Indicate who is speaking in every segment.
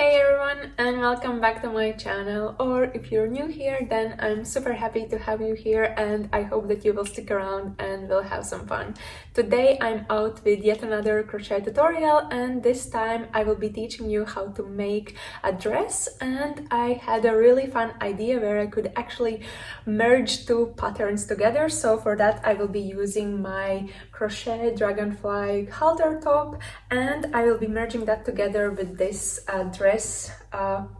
Speaker 1: Hey everyone, and welcome back to my channel, or if you're new here, then I'm super happy to have you here and I hope that you will stick around and we'll have some fun. Today I'm out with yet another crochet tutorial, and this time I will be teaching you how to make a dress. And I had a really fun idea where I could actually merge two patterns together. So for that I will be using my crochet dragonfly halter top, and I will be merging that together with this dress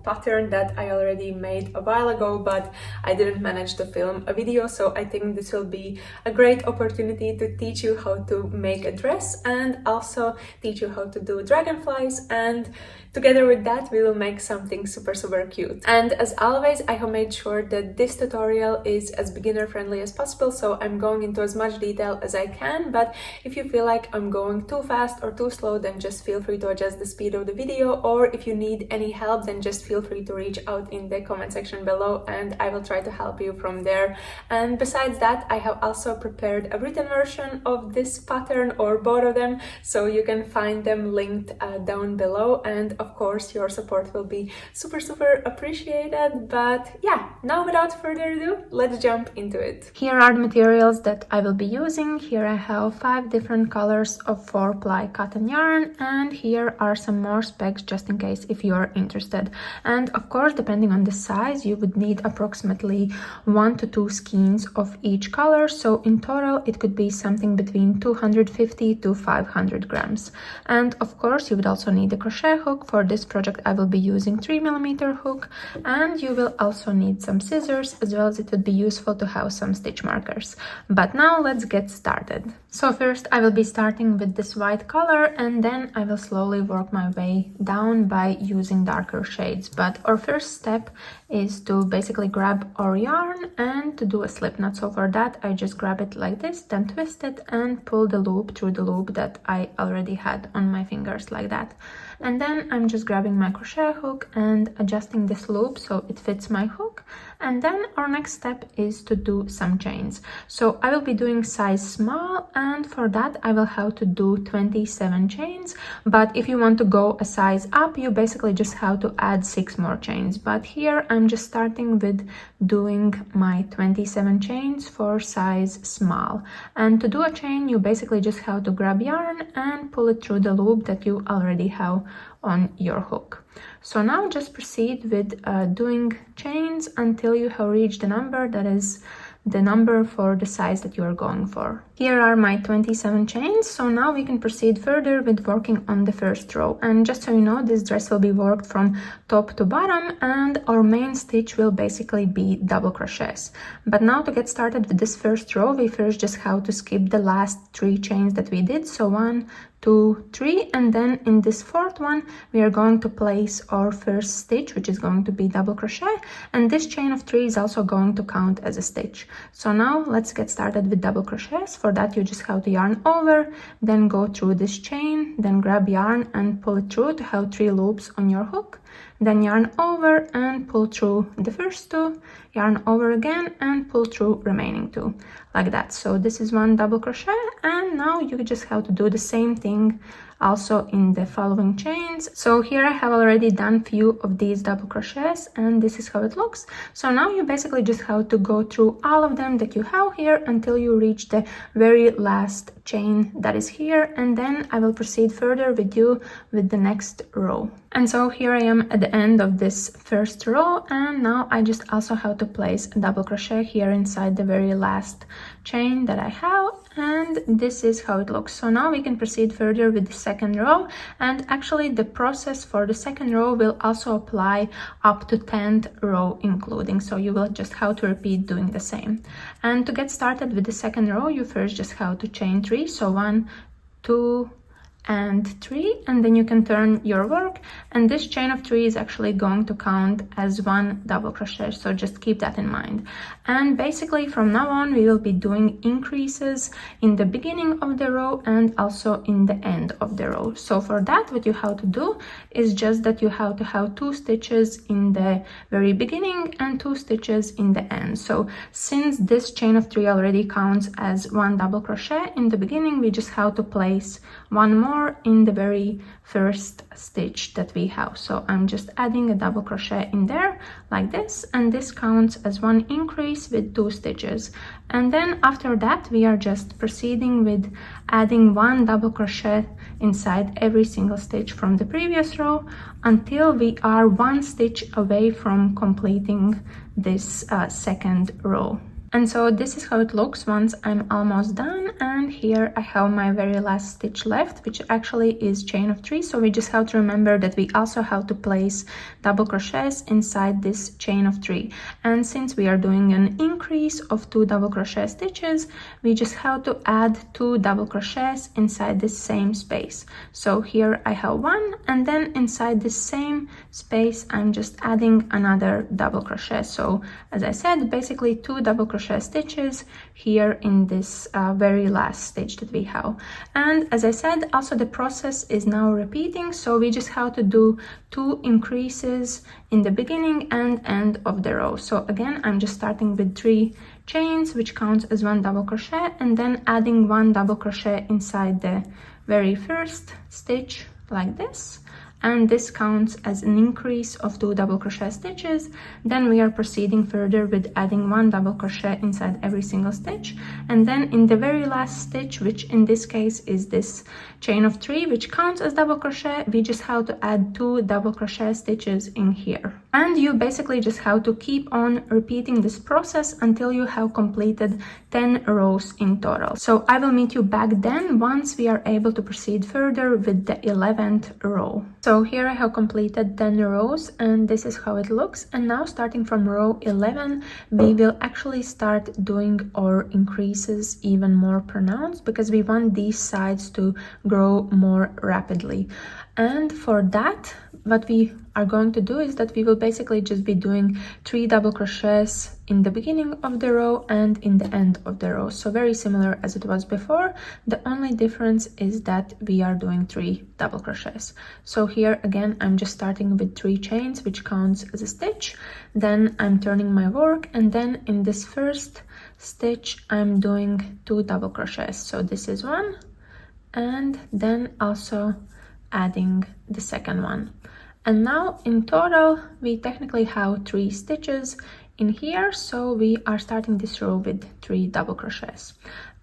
Speaker 1: pattern that I already made a while ago, but I didn't manage to film a video. So I think this will be a great opportunity to teach you how to make a dress and also teach you how to do dragonflies, and together with that we will make something super cute. And as always, I have made sure that this tutorial is as beginner friendly as possible, so I'm going into as much detail as I can, but if you feel like I'm going too fast or too slow, then just feel free to adjust the speed of the video, or if you need any help, then just feel free to reach out in the comment section below and I will try to help you from there. And besides that, I have also prepared a written version of this pattern, or both of them, so you can find them linked down below, and of course your support will be super appreciated. But yeah, now without further ado, let's jump into it. Here are the materials that I will be using. Here I have 5 different colors of 4-ply cotton yarn, and here are some more specs just in case if you are interested. And of course, depending on the size, you would need approximately 1 to 2 skeins of each color, so in total it could be something between 250 to 500 grams. And of course you would also need a crochet hook. For this project I will be using 3mm hook, and you will also need some scissors, as well as it would be useful to have some stitch markers. But now let's get started. So first I will be starting with this white color, and then I will slowly work my way down by using darker shades. But our first step is to basically grab our yarn and to do a slip knot. So for that I just grab it like this, then twist it and pull the loop through the loop that I already had on my fingers like that. And then I'm just grabbing my crochet hook and adjusting this loop so it fits my hook. And then our next step is to do some chains. So I will be doing size small, and for that I will have to do 27 chains. But if you want to go a size up, you basically just have to add 6 more chains. But here I'm just starting with doing my 27 chains for size small. And to do a chain, you basically just have to grab yarn and pull it through the loop that you already have on your hook. So now just proceed with doing chains until you have reached the number that is the number for the size that you are going for. Here are my 27 chains, so now we can proceed further with working on the first row. And just so you know, this dress will be worked from top to bottom, and our main stitch will basically be double crochets. But now to get started with this first row, we first just have to skip the last 3 chains that we did. So 1, 2, 3, and then in this 4th one we are going to place our first stitch, which is going to be double crochet, and this chain of 3 is also going to count as a stitch. So now let's get started with double crochets. For that you just have to yarn over, then go through this chain, then grab yarn and pull it through to have 3 loops on your hook, then yarn over and pull through the first 2, yarn over again and pull through remaining 2, like that. So this is 1 double crochet, and now you just have to do the same thing also in the following chains. So here I have already done few of these double crochets, and this is how it looks. So now you basically just have to go through all of them that you have here until you reach the very last chain that is here, and then I will proceed further with you with the next row. And so here I am at the end of this first row, and now I just also have to place a double crochet here inside the very last chain that I have, and this is how it looks. So now we can proceed further with the second row, and actually the process for the second row will also apply up to 10th row including, so you will just have to repeat doing the same. And to get started with the second row, you first just have to chain 3, so 1, 2 and 3, and then you can turn your work, and this chain of 3 is actually going to count as 1 double crochet, so just keep that in mind. And basically from now on we will be doing increases in the beginning of the row and also in the end of the row. So for that what you have to do is just that you have to have 2 stitches in the very beginning and 2 stitches in the end. So since this chain of 3 already counts as 1 double crochet in the beginning, we just have to place 1 more more in the very first stitch that we have. So I'm just adding a double crochet in there like this, and this counts as one increase with 2 stitches. And then after that we are just proceeding with adding 1 double crochet inside every single stitch from the previous row until we are 1 stitch away from completing this second row. And so this is how it looks once I'm almost done. And here I have my very last stitch left, which actually is chain of 3. So we just have to remember that we also have to place double crochets inside this chain of 3. And since we are doing an increase of 2 double crochet stitches, we just have to add 2 double crochets inside this same space. So here I have 1, and then inside this same space I'm just adding another double crochet. So as I said, basically 2 double crochet stitches here in this very last stitch that we have. And as I said, also the process is now repeating, so we just have to do 2 increases in the beginning and end of the row. So again, I'm just starting with 3 chains, which counts as 1 double crochet, and then adding 1 double crochet inside the very first stitch like this, and this counts as an increase of 2 double crochet stitches. Then we are proceeding further with adding 1 double crochet inside every single stitch, and then in the very last stitch, which in this case is this chain of 3, which counts as double crochet, we just have to add 2 double crochet stitches in here. And you basically just have to keep on repeating this process until you have completed 10 rows in total. So I will meet you back then once we are able to proceed further with the 11th row. So here I have completed 10 rows, and this is how it looks. And now starting from row 11, we will actually start doing our increases even more pronounced, because we want these sides to grow more rapidly. And for that, what we are going to do is that we will basically just be doing 3 double crochets in the beginning of the row and in the end of the row. So very similar as it was before. The only difference is that we are doing 3 double crochets. So here again, I'm just starting with 3 chains, which counts as a stitch. Then I'm turning my work, and then in this first stitch, I'm doing 2 double crochets. So this is 1, and then also adding the second one. And now in total we technically have 3 stitches in here, so we are starting this row with 3 double crochets.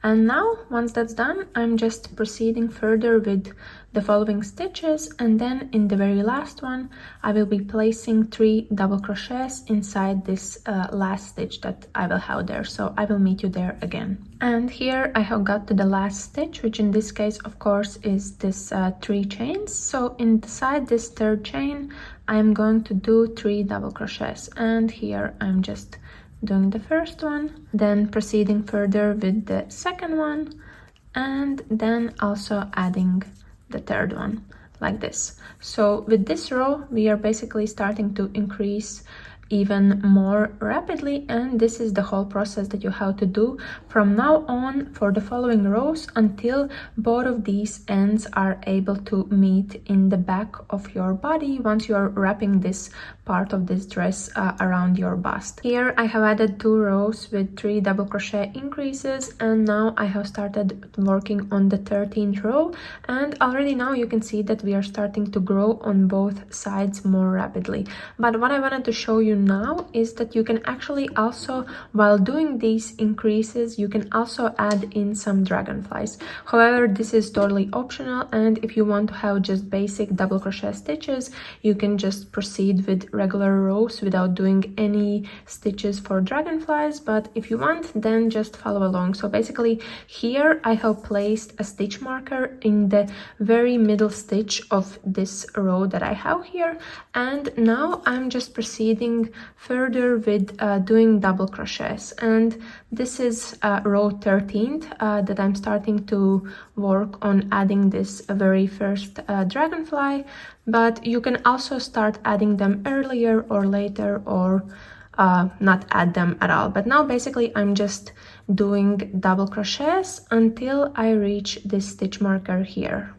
Speaker 1: And now once that's done, I'm just proceeding further with the following stitches, and then in the very last one I will be placing 3 double crochets inside this last stitch that I will have there. So I will meet you there again. And here I have got to the last stitch, which in this case of course is this 3 chains. So inside this third chain I'm going to do 3 double crochets, and here I'm just doing the first one, then proceeding further with the second one, and then also adding the third one like this. So with this row we are basically starting to increase even more rapidly, and this is the whole process that you have to do from now on for the following rows until both of these ends are able to meet in the back of your body once you are wrapping this part of this dress around your bust. Here I have added 2 rows with 3 double crochet increases, and now I have started working on the 13th row, and already now you can see that we are starting to grow on both sides more rapidly. But what I wanted to show you now is that you can actually also, while doing these increases, you can also add in some dragonflies. However, this is totally optional, and if you want to have just basic double crochet stitches, you can just proceed with regular rows without doing any stitches for dragonflies. But if you want, then just follow along. So basically here I have placed a stitch marker in the very middle stitch of this row that I have here, and now I'm just proceeding further with doing double crochets. And this is row 13th that I'm starting to work on adding this very first dragonfly, but you can also start adding them earlier or later, or not add them at all. But now basically I'm just doing double crochets until I reach this stitch marker here.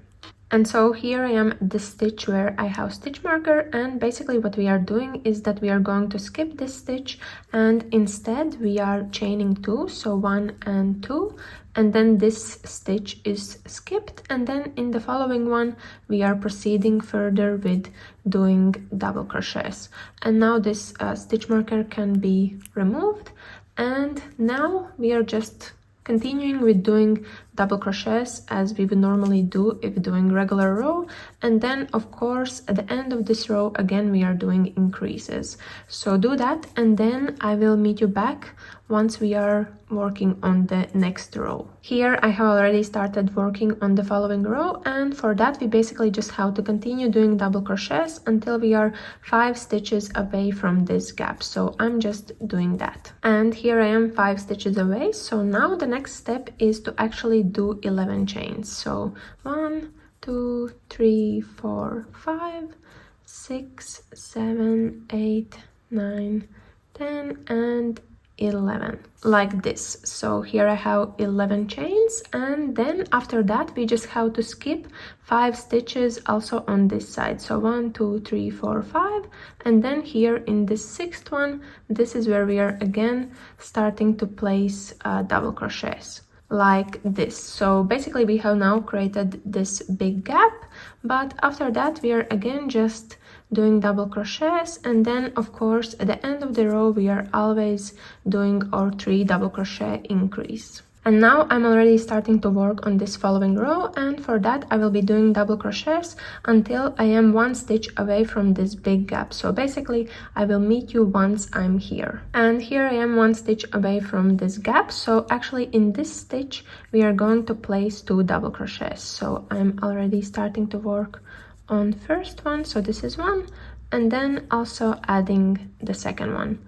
Speaker 1: And so here I am at the stitch where I have stitch marker, and basically what we are doing is that we are going to skip this stitch and instead we are chaining 2, so 1 and 2, and then this stitch is skipped, and then in the following one we are proceeding further with doing double crochets. And now this stitch marker can be removed, and now we are just continuing with doing double crochets as we would normally do if doing regular row, and then of course at the end of this row again we are doing increases. So do that, and then I will meet you back once we are working on the next row. Here I have already started working on the following row, and for that we basically just have to continue doing double crochets until we are 5 stitches away from this gap. So I'm just doing that, and here I am 5 stitches away. So now the next step is to actually do 11 chains. So 1 2 3 4 5 6 7 8 9 10 and 11, like this. So here I have 11 chains, and then after that we just have to skip 5 stitches also on this side. So 1 2 3 4 5, and then here in this 6th one, this is where we are again starting to place double crochets like this. So basically we have now created this big gap, but after that we are again just doing double crochets, and then of course at the end of the row we are always doing our 3 double crochet increase. And now I'm already starting to work on this following row, and for that I will be doing double crochets until I am 1 stitch away from this big gap. So basically I will meet you once I'm here. And here I am 1 stitch away from this gap. So actually in this stitch we are going to place 2 double crochets. So I'm already starting to work on first one. So this is 1, and then also adding the second one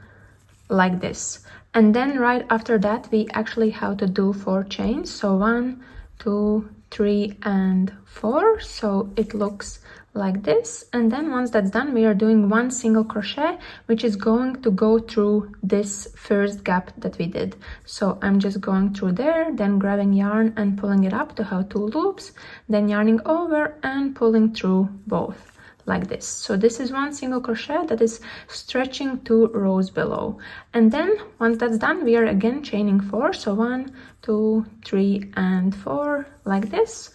Speaker 1: like this. And then right after that we actually have to do 4 chains. So 1 2 3 and 4. So it looks like this, and then once that's done we are doing 1 single crochet which is going to go through this first gap that we did. So I'm just going through there, then grabbing yarn and pulling it up to have 2 loops, then yarning over and pulling through both like this. So this is 1 single crochet that is stretching 2 rows below, and then once that's done we are again chaining 4. So 1 2 3 and 4 like this,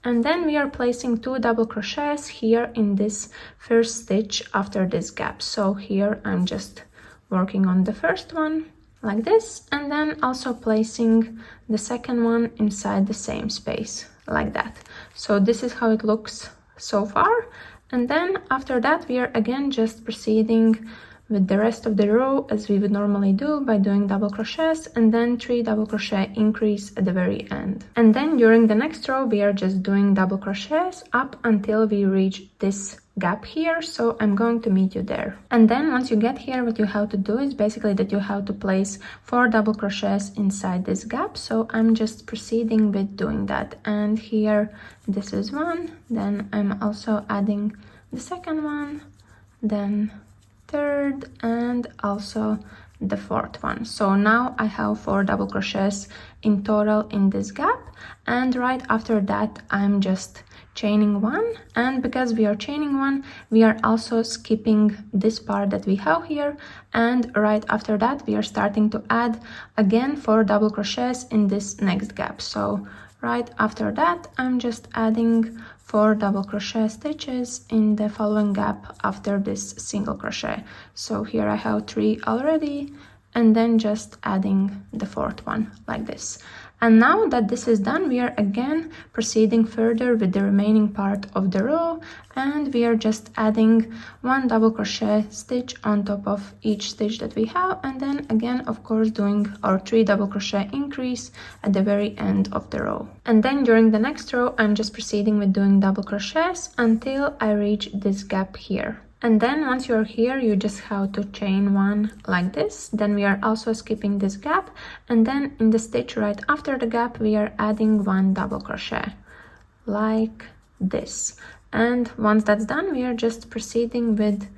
Speaker 1: and then we are placing 2 double crochets here in this first stitch after this gap. So here I'm just working on the first one like this, and then also placing the second one inside the same space like that. So this is how it looks so far, and then after that we are again just proceeding with the rest of the row as we would normally do by doing double crochets, and then 3 double crochet increase at the very end. And then during the next row we are just doing double crochets up until we reach this gap here. So I'm going to meet you there. And then once you get here, what you have to do is basically that you have to place 4 double crochets inside this gap. So I'm just proceeding with doing that, and here this is 1, then I'm also adding the second one, then third, and also the 4th one. So now I have 4 double crochets in total in this gap, and right after that I'm just chaining 1, and because we are chaining 1 we are also skipping this part that we have here, and right after that we are starting to add again 4 double crochets in this next gap. So right after that I'm just adding 4 double crochet stitches in the following gap after this single crochet. So here I have 3 already, and then just adding the 4th one like this. And now that this is done, we are again proceeding further with the remaining part of the row, and we are just adding 1 double crochet stitch on top of each stitch that we have, and then again of course doing our 3 double crochet increase at the very end of the row. And then during the next row I'm just proceeding with doing double crochets until I reach this gap here. And then once you're here you just have to chain 1 like this, then we are also skipping this gap, and then in the stitch right after the gap we are adding 1 double crochet like this. And once that's done we are just proceeding with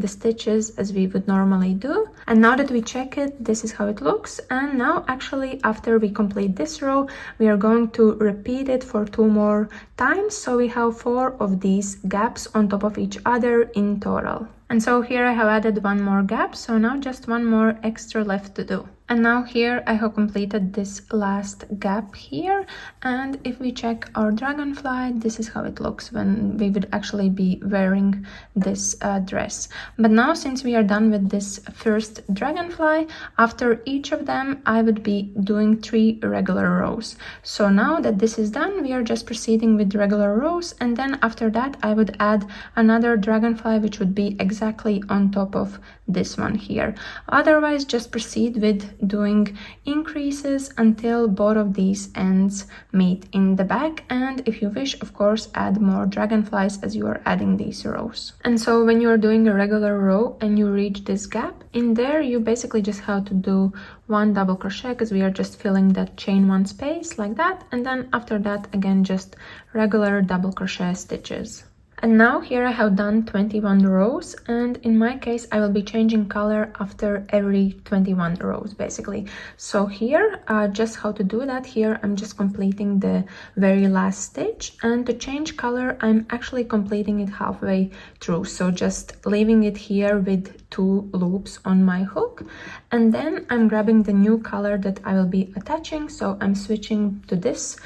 Speaker 1: the stitches as we would normally do. And now that we check it, this is how it looks. And now actually after we complete this row, we are going to repeat it for 2 more times. So we have 4 of these gaps on top of each other in total. And so here I have added 1 more gap, so now just 1 more extra left to do. And now here I have completed this last gap here, and if we check our dragonfly, this is how it looks when we would actually be wearing this dress. But now since we are done with this first dragonfly, after each of them I would be doing 3 regular rows. So now that this is done, we are just proceeding with regular rows, and then after that I would add another dragonfly which would be exactly on top of this one here. Otherwise just proceed with doing increases until both of these ends meet in the back, and if you wish, of course, add more dragonflies as you are adding these rows. And so when you are doing a regular row and you reach this gap, in there you basically just have to do 1 double crochet because we are just filling that chain 1 space like that, and then after that again just regular double crochet stitches. And now here I have done 21 rows, and in my case I will be changing color after every 21 rows basically. So here just how to do that, here I'm just completing the very last stitch, and to change color I'm actually completing it halfway through, so just leaving it here with 2 loops on my hook, and then I'm grabbing the new color that I will be attaching, so I'm switching to this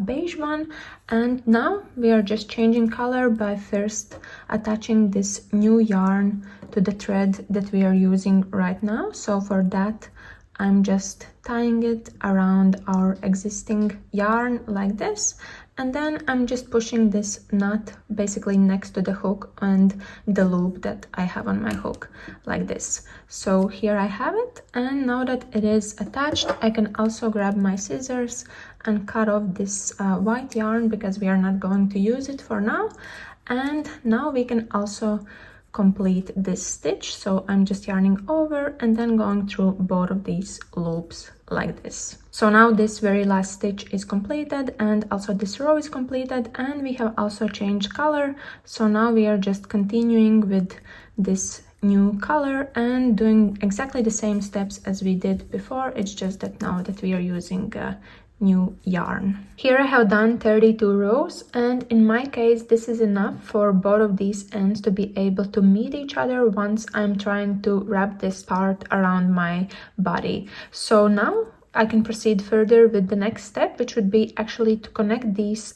Speaker 1: beige one. And now we are just changing color by first attaching this new yarn to the thread that we are using right now. So for that I'm just tying it around our existing yarn like this, and then I'm just pushing this knot basically next to the hook and the loop that I have on my hook like this. So here I have it, and now that it is attached I can also grab my scissors and cut off this white yarn because we are not going to use it for now. And now we can also complete this stitch, so I'm just yarning over and then going through both of these loops like this. So now this very last stitch is completed, and also this row is completed, and we have also changed color. So now we are just continuing with this new color and doing exactly the same steps as we did before. It's just that now that we are using new yarn. Here I have done 32 rows, and in my case this is enough for both of these ends to be able to meet each other once I'm trying to wrap this part around my body. So now I can proceed further with the next step, which would be actually to connect these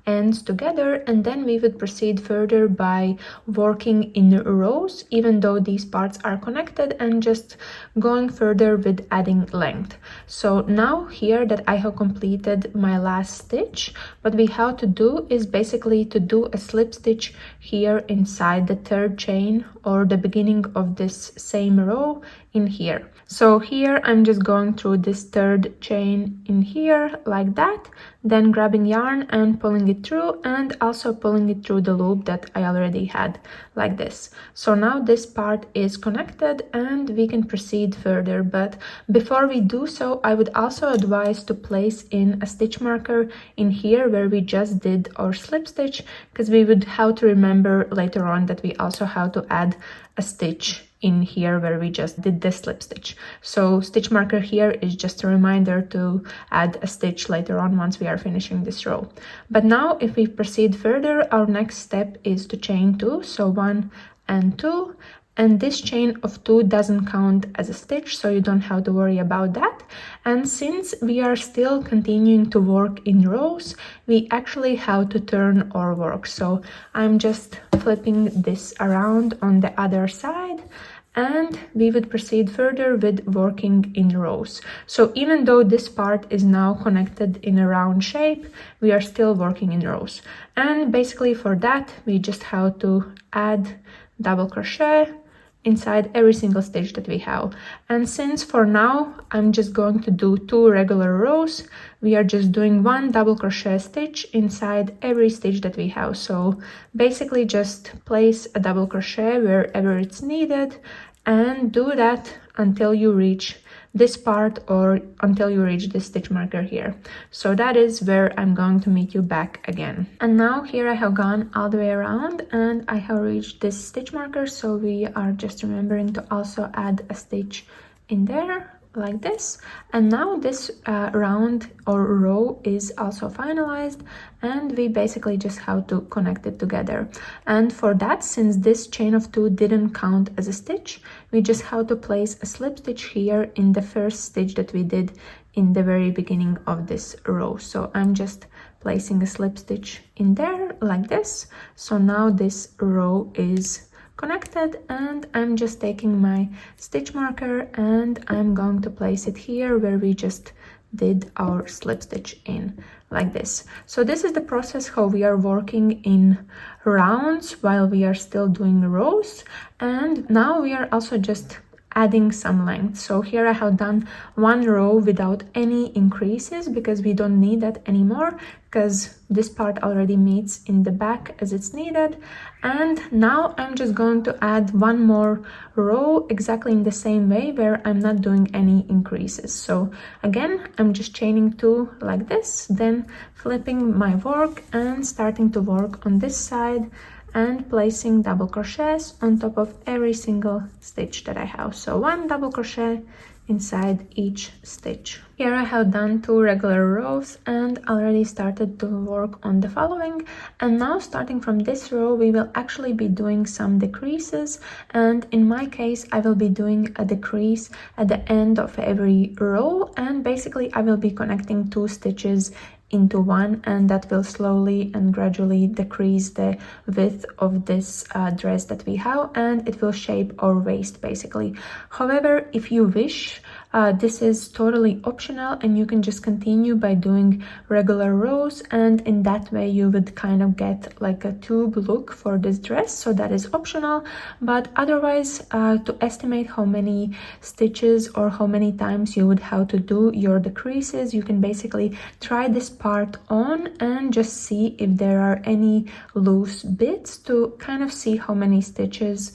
Speaker 1: ends together, and then we would proceed further by working in rows even though these parts are connected, and just going further with adding length. So now here that I have completed my last stitch, what we have to do is basically to do a slip stitch here inside the 3rd chain or the beginning of this same row in here. So here I'm just going through this 3rd chain in here like that, then grabbing yarn and pulling it through, and also pulling it through the loop that I already had like this. So now this part is connected and we can proceed further, but before we do so I would also advise to place in a stitch marker in here where we just did our slip stitch, because we would have to remember later on that we also have to add a stitch in here where we just did the slip stitch. So stitch marker here is just a reminder to add a stitch later on once we are finishing this row. But now if we proceed further, our next step is to chain 2, so 1 and 2, and this chain of 2 doesn't count as a stitch, so you don't have to worry about that. And since we are still continuing to work in rows, we actually have to turn our work. So I'm just flipping this around on the other side, and we would proceed further with working in rows. So even though this part is now connected in a round shape, we are still working in rows. And basically for that, we just have to add double crochet inside every single stitch that we have. And since for now I'm just going to do 2 regular rows, we are just doing 1 double crochet stitch inside every stitch that we have. So basically just place a double crochet wherever it's needed and do that until you reach this part or until you reach this stitch marker here. So that is where I'm going to meet you back again. And now here I have gone all the way around and I have reached this stitch marker, so we are just remembering to also add a stitch in there like this. And now this round or row is also finalized, and we basically just have to connect it together. And for that, since this chain of 2 didn't count as a stitch, we just have to place a slip stitch here in the first stitch that we did in the very beginning of this row. So I'm just placing a slip stitch in there like this. So now this row is connected, and I'm just taking my stitch marker and I'm going to place it here where we just did our slip stitch in like this. So this is the process how we are working in rounds while we are still doing rows. And now we are also just adding some length. So here I have done 1 row without any increases because we don't need that anymore, because this part already meets in the back as it's needed. And now I'm just going to add 1 more row exactly in the same way where I'm not doing any increases. So again, I'm just chaining 2 like this, then flipping my work and starting to work on this side and placing double crochets on top of every single stitch that I have. So 1 double crochet inside each stitch. Here I have done 2 regular rows and already started to work on the following. And now starting from this row, we will actually be doing some decreases. And in my case, I will be doing a decrease at the end of every row. And basically I will be connecting 2 stitches into 1, and that will slowly and gradually decrease the width of this dress that we have, and it will shape our waist basically. However, if you wish, this is totally optional and you can just continue by doing regular rows, and in that way you would kind of get like a tube look for this dress. So that is optional, but otherwise to estimate how many stitches or how many times you would have to do your decreases, you can basically try this part on and just see if there are any loose bits to kind of see how many stitches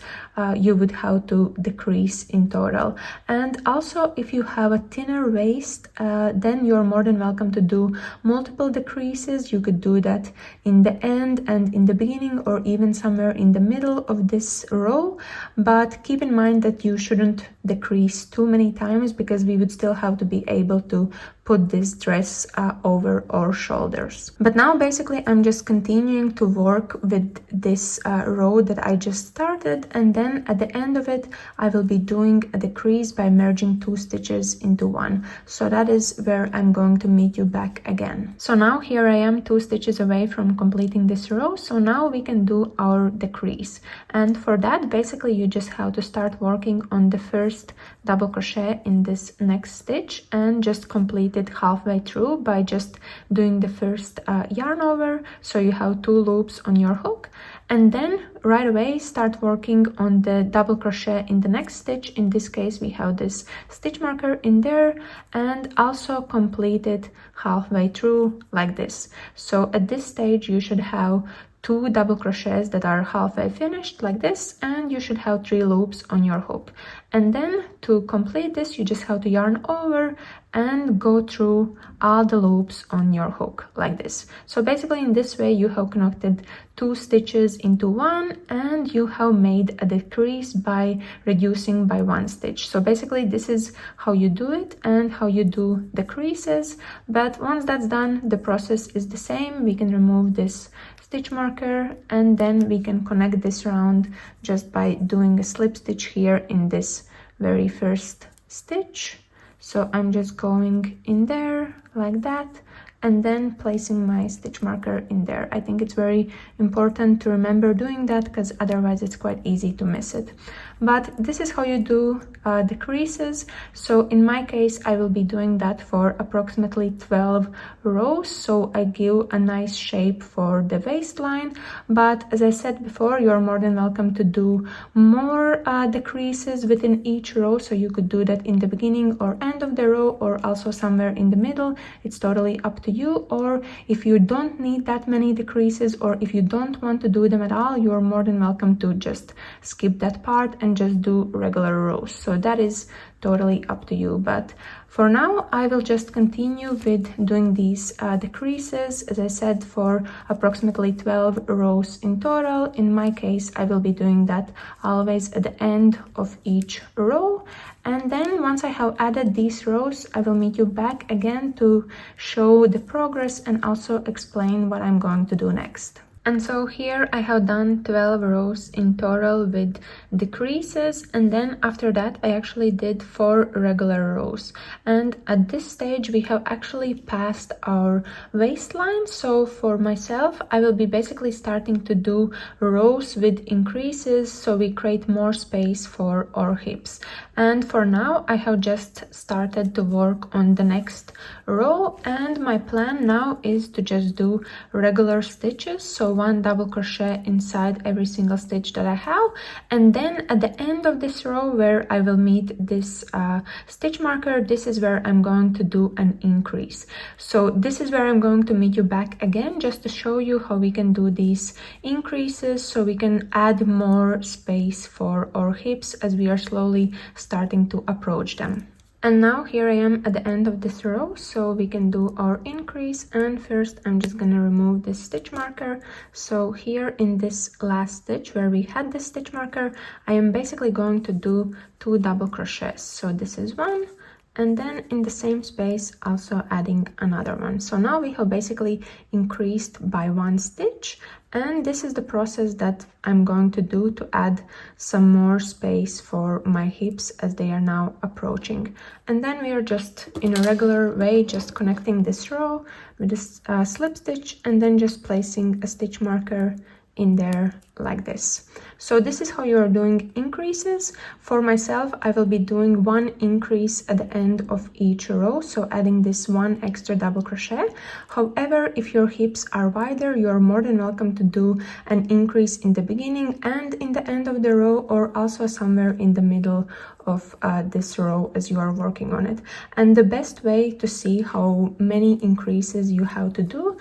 Speaker 1: you would have to decrease in total. And also, if you have a thinner waist, then you're more than welcome to do multiple decreases. You could do that in the end and in the beginning, or even somewhere in the middle of this row, but keep in mind that you shouldn't decrease too many times because we would still have to be able to put this dress over our shoulders. But now basically I'm just continuing to work with this row that I just started, and then at the end of it I will be doing a decrease by merging 2 stitches into 1. So that is where I'm going to meet you back again. So now here I am 2 stitches away from completing this row, so now we can do our decrease. And for that basically you just have to start working on the first double crochet in this next stitch and just complete it halfway through by just doing the first yarn over, so you have 2 loops on your hook, and then right away start working on the double crochet in the next stitch. In this case we have this stitch marker in there, and also complete it halfway through like this. So at this stage you should have 2 double crochets that are halfway finished like this, and you should have 3 loops on your hook. And then to complete this you just have to yarn over and go through all the loops on your hook like this. So basically in this way you have connected 2 stitches into 1, and you have made a decrease by reducing by 1 stitch. So basically this is how you do it and how you do decreases. But once that's done, the process is the same. We can remove this stitch marker and then we can connect this round just by doing a slip stitch here in this very first stitch. So I'm just going in there like that and then placing my stitch marker in there. I think it's very important to remember doing that because otherwise it's quite easy to miss it. But this is how you do decreases. So in my case, I will be doing that for approximately 12 rows. So I give a nice shape for the waistline. But as I said before, you're more than welcome to do more decreases within each row. So you could do that in the beginning or end of the row, or also somewhere in the middle. It's totally up to you, or if you don't need that many decreases, or if you don't want to do them at all, you're more than welcome to just skip that part and just do regular rows. So that is totally up to you, but for now I will just continue with doing these decreases, as I said, for approximately 12 rows in total. In my case, I will be doing that always at the end of each row, and then once I have added these rows, I will meet you back again to show the progress and also explain what I'm going to do next. And so here I have done 12 rows in total with decreases, and then after that I actually did 4 regular rows. And at this stage we have actually passed our waistline, so for myself I will be basically starting to do rows with increases so we create more space for our hips. And for now I have just started to work on the next row, and my plan now is to just do regular stitches, so 1 double crochet inside every single stitch that I have, and then at the end of this row where I will meet this stitch marker, this is where I'm going to do an increase. So this is where I'm going to meet you back again, just to show you how we can do these increases so we can add more space for our hips as we are slowly starting to approach them. And now here I am at the end of this row, so we can do our increase. And first I'm just gonna remove this stitch marker. So here in this last stitch where we had this stitch marker, I am basically going to do 2 double crochets. So this is 1, and then in the same space also adding another one. So now we have basically increased by 1 stitch, and this is the process that I'm going to do to add some more space for my hips as they are now approaching. And then we are just in a regular way just connecting this row with this slip stitch, and then just placing a stitch marker in there like this. So this is how you are doing increases. For myself, I will be doing 1 increase at the end of each row, so adding this 1 extra double crochet. However, if your hips are wider, you are more than welcome to do an increase in the beginning and in the end of the row, or also somewhere in the middle of this row as you are working on it. And the best way to see how many increases you have to do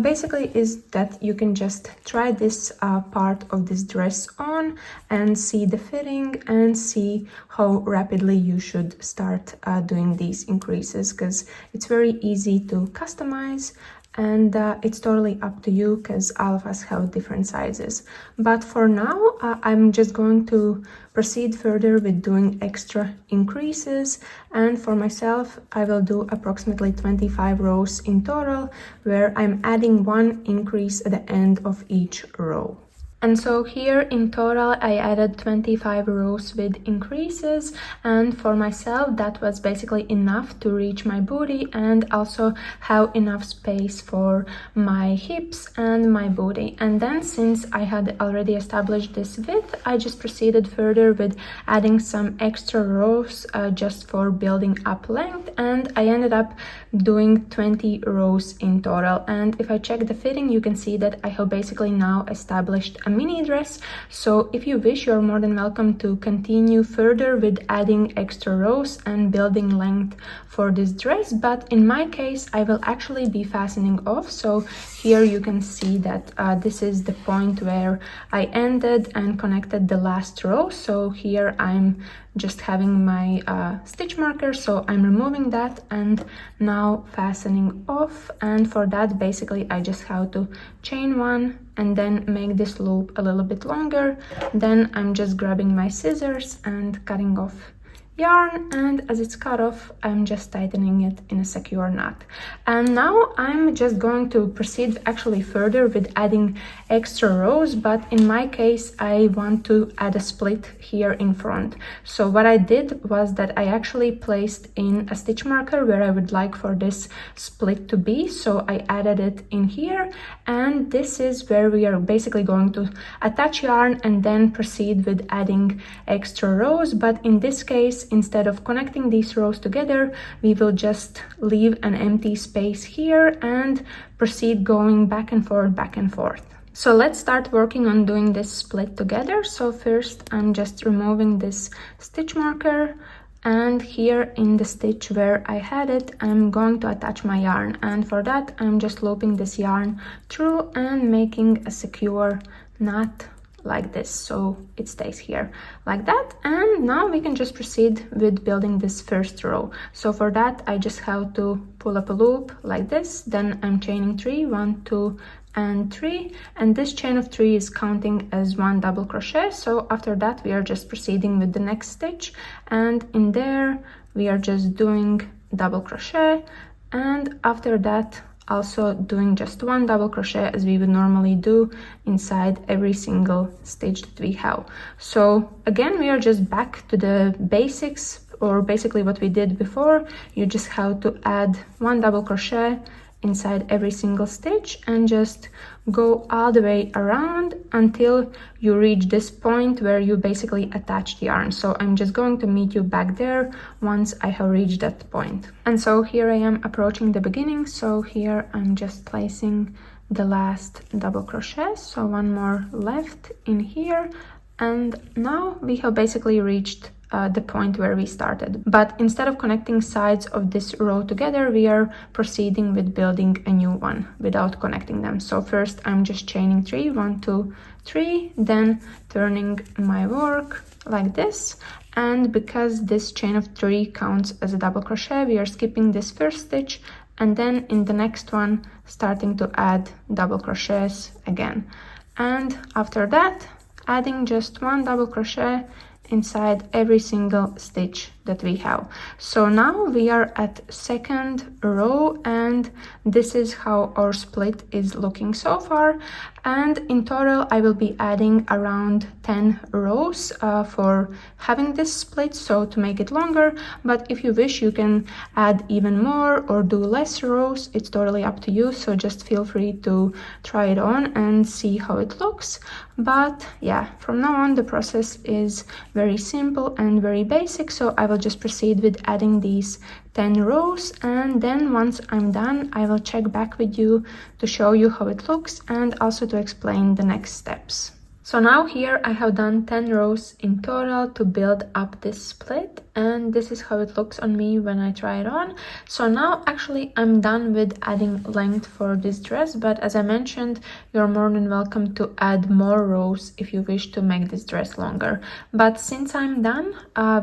Speaker 1: basically is that you can just try this part of this dress on and see the fitting and see how rapidly you should start doing these increases, because it's very easy to customize, and it's totally up to you because all of us have different sizes. But for now I'm just going to proceed further with doing extra increases, and for myself I will do approximately 25 rows in total where I'm adding 1 increase at the end of each row. And so here in total I added 25 rows with increases, and for myself that was basically enough to reach my booty and also have enough space for my hips and my booty. And then since I had already established this width, I just proceeded further with adding some extra rows just for building up length, and I ended up doing 20 rows in total. And if I check the fitting, you can see that I have basically now established a mini dress. So if you wish, you're more than welcome to continue further with adding extra rows and building length for this dress, but in my case I will actually be fastening off. So here you can see that this is the point where I ended and connected the last row. So here I'm just having my stitch marker, so I'm removing that and now fastening off. And for that basically I just have to chain 1 and then make this loop a little bit longer. Then I'm just grabbing my scissors and cutting off yarn, and as it's cut off I'm just tightening it in a secure knot. And now I'm just going to proceed actually further with adding extra rows, but in my case I want to add a split here in front. So what I did was that I actually placed in a stitch marker where I would like for this split to be, so I added it in here, and this is where we are basically going to attach yarn and then proceed with adding extra rows. But in this case, instead of connecting these rows together, we will just leave an empty space here and proceed going back and forth, back and forth. So let's start working on doing this split together. So first I'm just removing this stitch marker And here in the stitch where I had it, I'm going to attach my yarn, and for that I'm just looping this yarn through and making a secure knot like this, so it stays here like that. And now we can just proceed with building this first row. So for that I just have to pull up a loop like this, then I'm chaining 3, 1, 2 and 3, and this chain of 3 is counting as 1 double crochet. So after that we are just proceeding with the next stitch, and in there we are just doing double crochet, and after that also doing just 1 double crochet as we would normally do inside every single stitch that we have. So again, we are just back to the basics, or basically what we did before. You just have to add 1 double crochet inside every single stitch and just go all the way around until you reach this point where you basically attach the yarn. So I'm just going to meet you back there once I have reached that point. And so here I am approaching the beginning. So here I'm just placing the last double crochet, so 1 more left in here, and now we have basically reached the point where we started. But instead of connecting sides of this row together, we are proceeding with building a new one without connecting them. So first I'm just chaining 3, 1, 2, 3, then turning my work like this, and because this chain of 3 counts as a double crochet, we are skipping this first stitch, and then in the next one starting to add double crochets again, and after that adding just 1 double crochet inside every single stitch that we have. So now we are at second row, and this is how our split is looking so far. And in total I will be adding around 10 rows for having this split, so to make it longer. But if you wish, you can add even more or do less rows. It's totally up to you, so just feel free to try it on and see how it looks. But yeah, from now on the process is very simple and very basic, so I will just proceed with adding these 10 rows, and then once I'm done I will check back with you to show you how it looks and also to explain the next steps. So now here I have done 10 rows in total to build up this split, and this is how it looks on me when I try it on. So now actually I'm done with adding length for this dress, but as I mentioned, you're more than welcome to add more rows if you wish to make this dress longer. But since I'm done,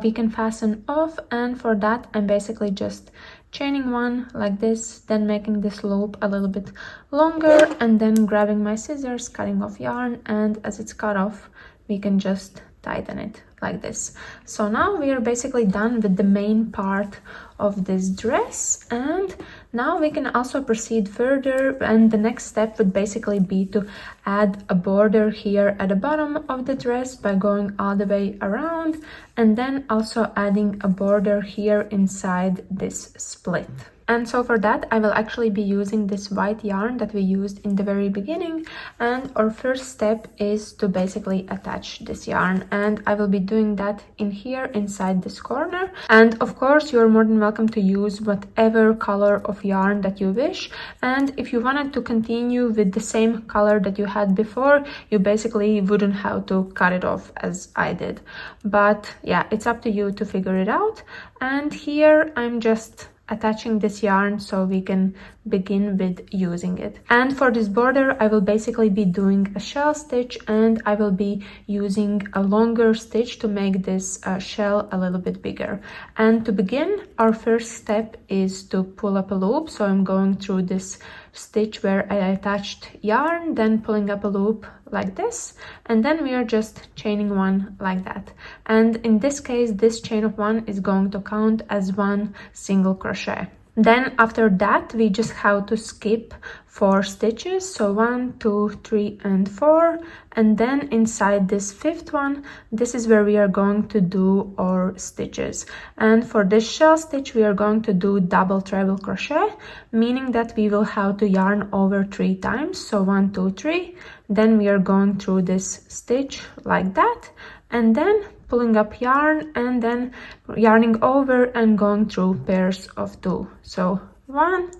Speaker 1: we can fasten off, and for that I'm basically just chaining 1 like this, then making this loop a little bit longer, and then grabbing my scissors, cutting off yarn, and as it's cut off we can just tighten it like this. So now we are basically done with the main part of this dress, and now we can also proceed further, and the next step would basically be to add a border here at the bottom of the dress by going all the way around, and then also adding a border here inside this split. And so for that I will actually be using this white yarn that we used in the very beginning, and our first step is to basically attach this yarn, and I will be doing that in here inside this corner. And of course you're more than welcome to use whatever color of yarn that you wish, and if you wanted to continue with the same color that you had before, you basically wouldn't have to cut it off as I did. But yeah, it's up to you to figure it out. And here I'm just attaching this yarn so we can begin with using it. And for this border I will basically be doing a shell stitch, and I will be using a longer stitch to make this shell a little bit bigger. And to begin, our first step is to pull up a loop. So I'm going through this stitch where I attached yarn, then pulling up a loop like this, and then we are just chaining 1 like that. And in this case this chain of 1 is going to count as 1 single crochet. Then after that we just have to skip 4 stitches, so 1, 2, 3 and 4, and then inside this 5th one, this is where we are going to do our stitches. And for this shell stitch we are going to do double treble crochet, meaning that we will have to yarn over 3 times, so 1, 2, 3, then we are going through this stitch like that, and then pulling up yarn and then yarning over and going through pairs of 2. So 1,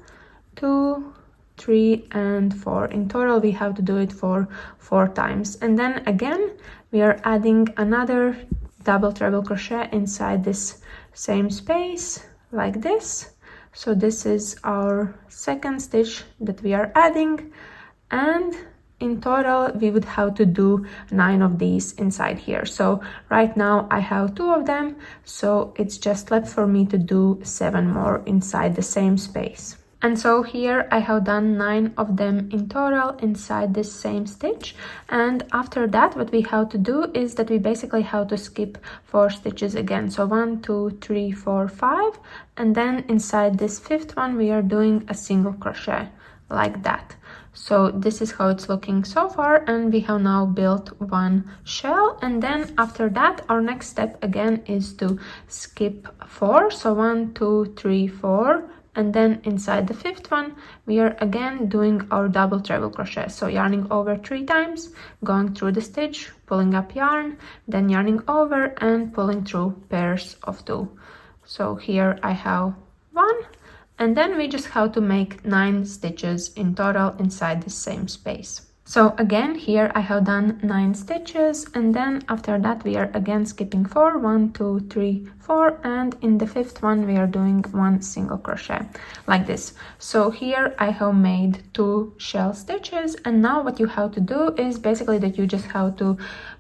Speaker 1: 2, 3 and 4. In total we have to do it for 4 times, and then again we are adding another double treble crochet inside this same space like this. So this is our second stitch that we are adding, and in total we would have to do 9 of these inside here. So right now I have 2 of them, so it's just left for me to do 7 more inside the same space. And so here I have done 9 of them in total inside this same stitch. And after that, what we have to do is that we basically have to skip 4 stitches again. So 1, 2, 3, 4, 5. And then inside this 5th one, we are doing a single crochet like that. So this is how it's looking so far, and we have now built 1 shell. And then after that, our next step again is to skip 4. So 1, 2, 3, 4. And then inside the 5th one, we are again doing our double treble crochet. So yarning over 3 times, going through the stitch, pulling up yarn, then yarning over and pulling through pairs of 2. So here I have 1, and then we just have to make 9 stitches in total inside the same space. So again, here I have done 9 stitches, and then after that we are again skipping 4, 1, 2, 3, 4, and in the 5th one we are doing 1 single crochet like this. So here I have made 2 shell stitches, and now what you have to do is basically that you just have to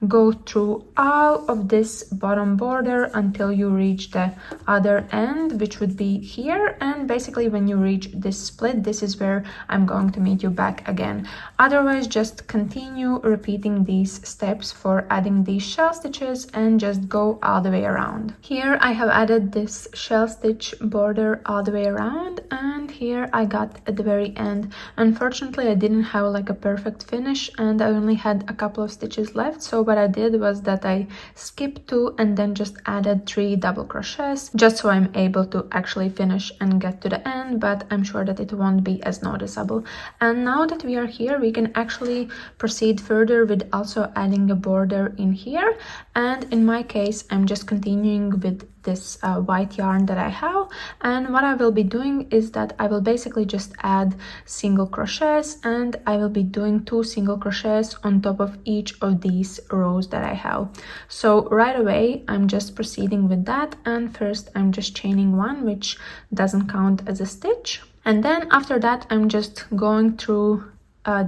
Speaker 1: go through all of this bottom border until you reach the other end, which would be here. And basically when you reach this split, this is where I'm going to meet you back again. Otherwise, just continue repeating these steps for adding these shell stitches and just go all the way around. Here I have added this shell stitch border all the way around, and here I got at the very end. Unfortunately, I didn't have like a perfect finish and I only had a couple of stitches left. So what I did was that I skipped 2 and then just added 3 double crochets just so I'm able to actually finish and get to the end, but I'm sure that it won't be as noticeable. And now that we are here, we can actually proceed further with also adding a border in here. And in my case, I'm just continuing with this white yarn that I have, and what I will be doing is that I will basically just add single crochets, and I will be doing 2 single crochets on top of each of these rows that I have. So right away I'm just proceeding with that, and first I'm just chaining 1, which doesn't count as a stitch, and then after that I'm just going through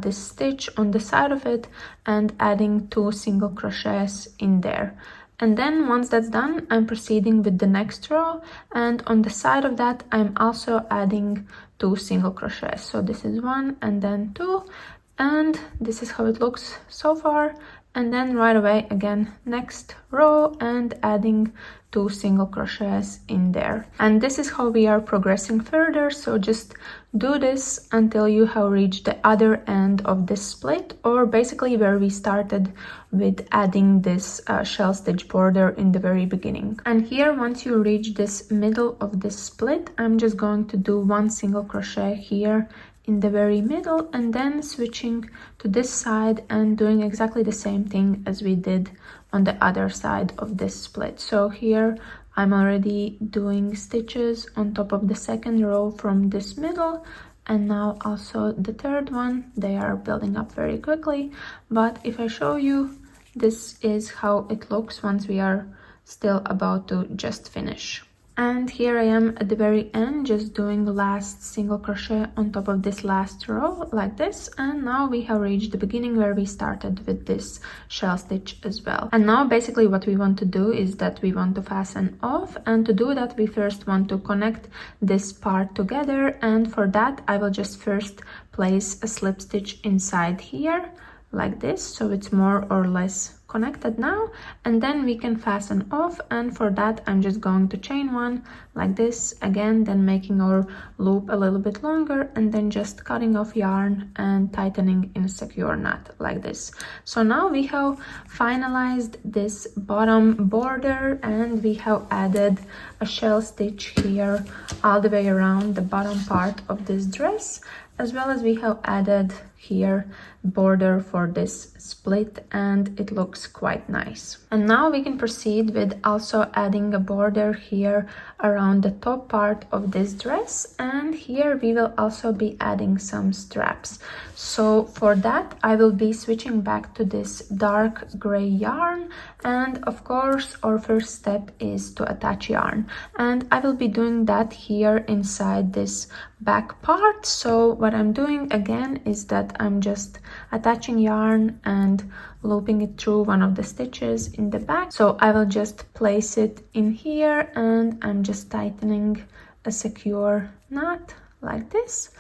Speaker 1: this stitch on the side of it and adding 2 single crochets in there. And then once that's done, I'm proceeding with the next row, and on the side of that I'm also adding 2 single crochets. So this is 1 and then 2, and this is how it looks so far. And then right away again next row and adding 2 single crochets in there. And this is how we are progressing further. So just do this until you have reached the other end of this split, or basically where we started with adding this shell stitch border in the very beginning. And here, once you reach this middle of this split, I'm just going to do 1 single crochet here in the very middle, and then switching to this side and doing exactly the same thing as we did on the other side of this split. So here I'm already doing stitches on top of the second row from this middle, and now also the third one. They are building up very quickly, but if I show you, this is how it looks once we are still about to just finish. And here I am at the very end, just doing the last single crochet on top of this last row like this. And now we have reached the beginning where we started with this shell stitch as well. And now basically what we want to do is that we want to fasten off, and to do that we first want to connect this part together, and for that I will just first place a slip stitch inside here like this, so it's more or less connected now, and then we can fasten off. And for that I'm just going to chain 1 like this again, then making our loop a little bit longer, and then just cutting off yarn and tightening in a secure knot like this. So now we have finalized this bottom border, and we have added a shell stitch here all the way around the bottom part of this dress, as well as we have added here border for this split, and it looks quite nice. And now we can proceed with also adding a border here around the top part of this dress, and here we will also be adding some straps. So for that I will be switching back to this dark gray yarn, and of course our first step is to attach yarn, and I will be doing that here inside this back part. So what I'm doing again is that I'm just attaching yarn and looping it through one of the stitches in the back. So I will just place it in here, and I'm just tightening a secure knot like this,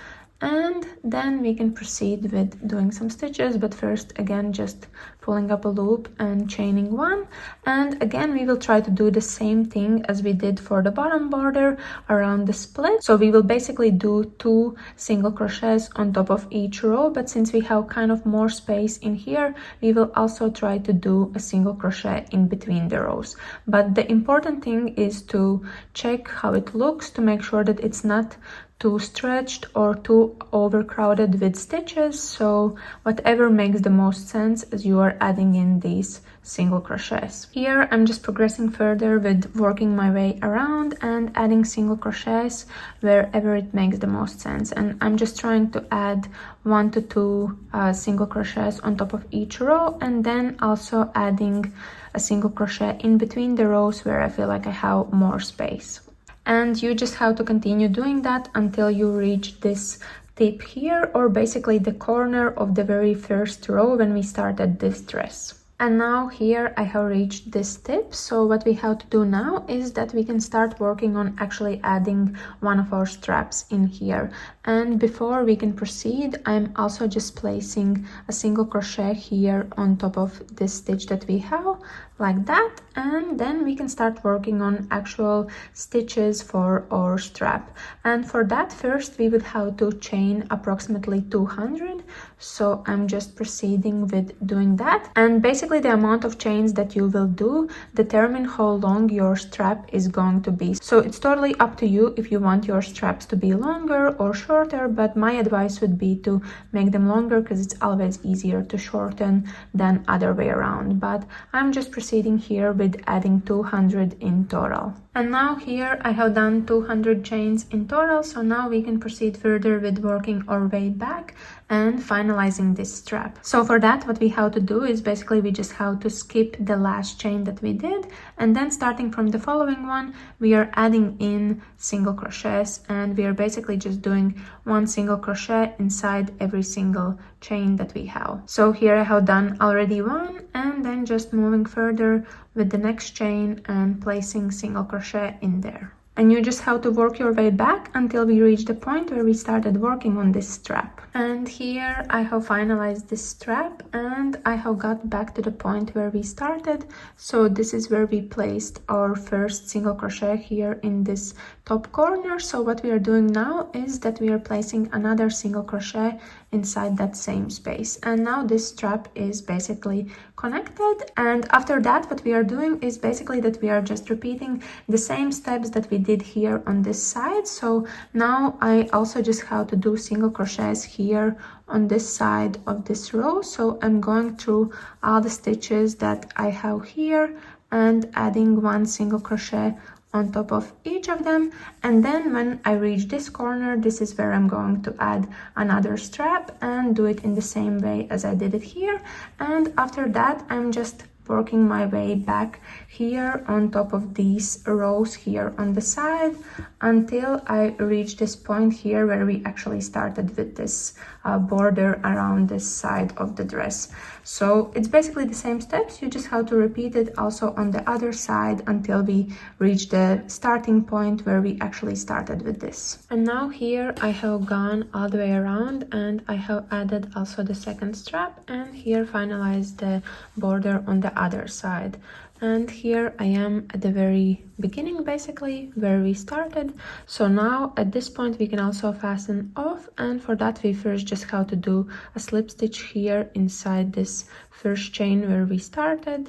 Speaker 1: and then we can proceed with doing some stitches. But first, again, just pulling up a loop and chaining one, and again we will try to do the same thing as we did for the bottom border around the split. So we will basically do 2 single crochets on top of each row, but since we have kind of more space in here, we will also try to do a single crochet in between the rows. But the important thing is to check how it looks to make sure that it's not too stretched or too overcrowded with stitches. So whatever makes the most sense as you are adding in these single crochets. Here I'm just progressing further with working my way around and adding single crochets wherever it makes the most sense, and I'm just trying to add 1 to 2 single crochets on top of each row, and then also adding a single crochet in between the rows where I feel like I have more space. And you just have to continue doing that until you reach this tip here, or basically the corner of the very first row when we started this dress. And now here I have reached this tip, so what we have to do now is that we can start working on actually adding one of our straps in here. And before we can proceed, I'm also just placing a single crochet here on top of this stitch that we have, like that, and then we can start working on actual stitches for our strap. And for that, first we would have to chain approximately 200, so I'm just proceeding with doing that. And basically the amount of chains that you will do determine how long your strap is going to be. So it's totally up to you if you want your straps to be longer or shorter, but my advice would be to make them longer because it's always easier to shorten than other way around. But I'm just proceeding here with adding 200 in total. And now here I have done 200 chains in total, so now we can proceed further with working our way back and finalizing this strap. So for that, what we have to do is basically we just have to skip the last chain that we did, and then starting from the following one, we are adding in single crochets, and we are basically just doing 1 single crochet inside every single chain that we have. So here I have done already 1, and then just moving further with the next chain and placing single crochet in there. And you just have to work your way back until we reach the point where we started working on this strap. And here I have finalized this strap, and I have got back to the point where we started. So this is where we placed our first single crochet here in this top corner. So what we are doing now is that we are placing another single crochet inside that same space, and now this strap is basically connected. And after that, what we are doing is basically that we are just repeating the same steps that we did here on this side. So now I also just have to do single crochets here on this side of this row. So I'm going through all the stitches that I have here and adding 1 single crochet on top of each of them, and then when I reach this corner, this is where I'm going to add another strap and do it in the same way as I did it here. And after that, I'm just working my way back here on top of these rows here on the side until I reach this point here where we actually started with this border around this side of the dress. So it's basically the same steps, you just have to repeat it also on the other side until we reach the starting point where we actually started with this. And now here I have gone all the way around and I have added also the second strap, and here finalized the border on the other side. And here I am at the very beginning, basically where we started. So now at this point we can also fasten off, and for that we first just have to do a slip stitch here inside this first chain where we started,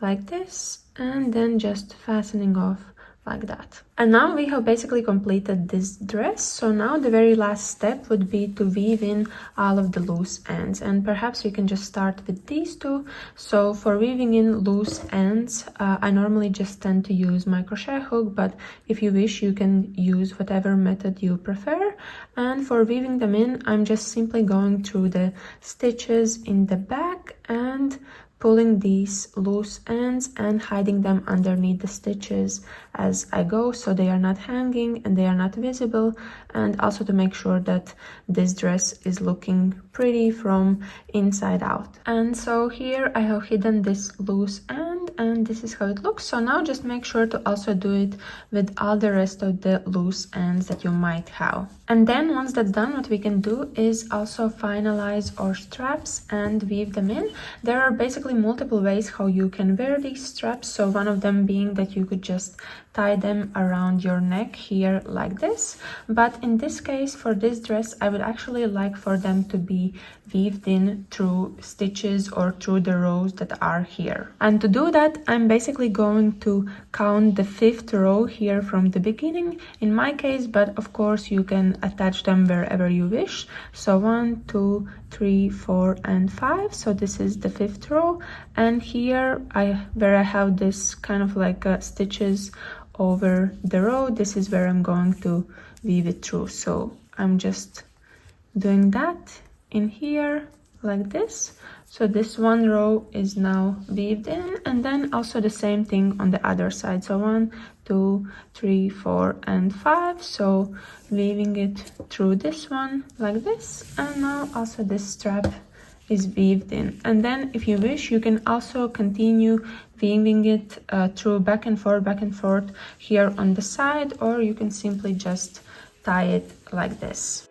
Speaker 1: like this, and then just fastening off like that. And now we have basically completed this dress, so now the very last step would be to weave in all of the loose ends, and perhaps we can just start with these two. So for weaving in loose ends, I normally just tend to use my crochet hook, but if you wish you can use whatever method you prefer. And for weaving them in, I'm just simply going through the stitches in the back and pulling these loose ends and hiding them underneath the stitches as I go, so they are not hanging and they are not visible, and also to make sure that this dress is looking pretty from inside out. And so here I have hidden this loose end, and this is how it looks. So now just make sure to also do it with all the rest of the loose ends that you might have. And then once that's done, what we can do is also finalize our straps and weave them in. There are basically multiple ways how you can wear these straps, so one of them being that you could just tie them around your neck here like this, but in this case for this dress I would actually like for them to be weaved in through stitches or through the rows that are here. And to do that, I'm basically going to count the 5th row here from the beginning in my case, but of course you can attach them wherever you wish. So 1, 2, 3, 4 and 5, so this is the 5th row, and here where I have this kind of like stitches over the row, this is where I'm going to weave it through. So I'm just doing that in here like this. So this one row is now weaved in, and then also the same thing on the other side. So 1, 2, 3, 4 and 5, so weaving it through this one like this, and now also this strap is weaved in. And then if you wish you can also continue weaving it through back and forth here on the side, or you can simply just tie it like this.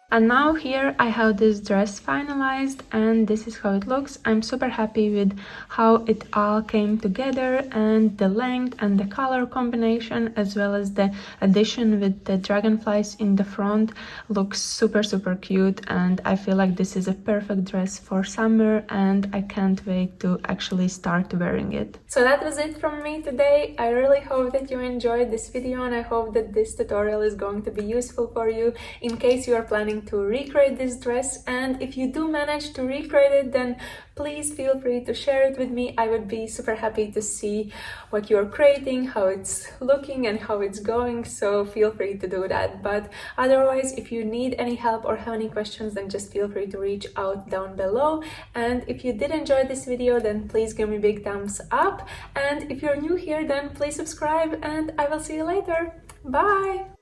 Speaker 1: And now here I have this dress finalized, and this is how it looks. I'm super happy with how it all came together, and the length and the color combination, as well as the addition with the dragonflies in the front, looks super cute, and I feel like this is a perfect dress for summer, and I can't wait to actually start wearing it. So that was it from me today. I really hope that you enjoyed this video, and I hope that this tutorial is going to be useful for you in case you are planning to recreate this dress. And if you do manage to recreate it, then please feel free to share it with me. I would be super happy to see what you're creating, how it's looking and how it's going, so feel free to do that. But otherwise, if you need any help or have any questions, then just feel free to reach out down below. And if you did enjoy this video, then please give me a big thumbs up, and if you're new here, then please subscribe, and I will see you later. Bye!